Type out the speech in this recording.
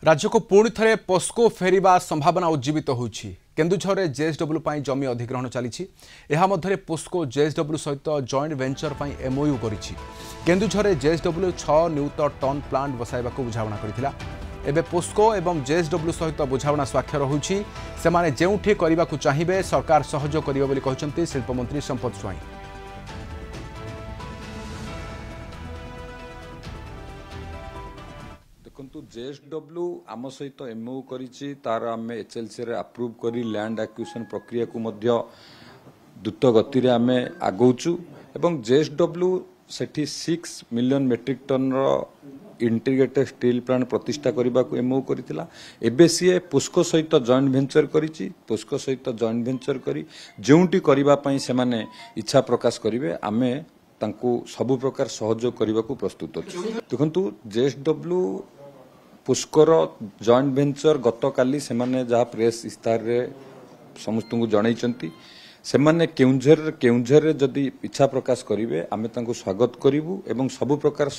राज्य को पुणी थे पोस्को फेरिबा संभावना उज्जीवित होती केन्दुझर में जेएसडब्ल्यू जमी अधिग्रहण चली पोस्को जेएसडब्ल्यू सहित जॉइंट वेंचर एमओयू करेन्दुझर में जेएसडब्ल्यू 6 नियुत टन प्लांट बसाइबा बुझाणा करथिला। एबे पोस्को एवं जेएसडब्ल्यू सहित बुझाणा स्वाक्षर होउछि। सेमाने जेउठी करिबाकु चाहिबे सरकार सहयोग करिबे बोली कहिसंती शिल्पमंत्री संपत स्वाई। देखु जेएसडब्ल्यू आम सहित एमओ करिछि तार आम एचएलसी रे अप्रूव करी लैंड एक्विजिशन प्रक्रिया को मध्य द्रुत गति रे आम आगौचु एवं जेएसडब्ल्यू सेठी 6 मिलियन मेट्रिक टन रो इंटीग्रेटेड स्टील प्लांट प्रतिष्ठा करने को एमओ करथिला। एबे सीए पोस्को सहित जॉइंट वेंचर करिछि। पोस्को सहित जॉइंट वेंचर करी जोंटी करबा पई से माने इच्छा प्रकाश करिवे आमे तांको सब प्रकार सहयोग करने को प्रस्तुत अछि। देखंतु जेएसडब्ल्यू पोस्कोर जॉइंट वेंचर गतकाली से माने जहाँ प्रेस इस्तार रे समस्त को जनइचंती से माने केउंझर जदि इच्छा प्रकाश करिवे आमे तांको स्वागत करिवु एवं सब प्रकार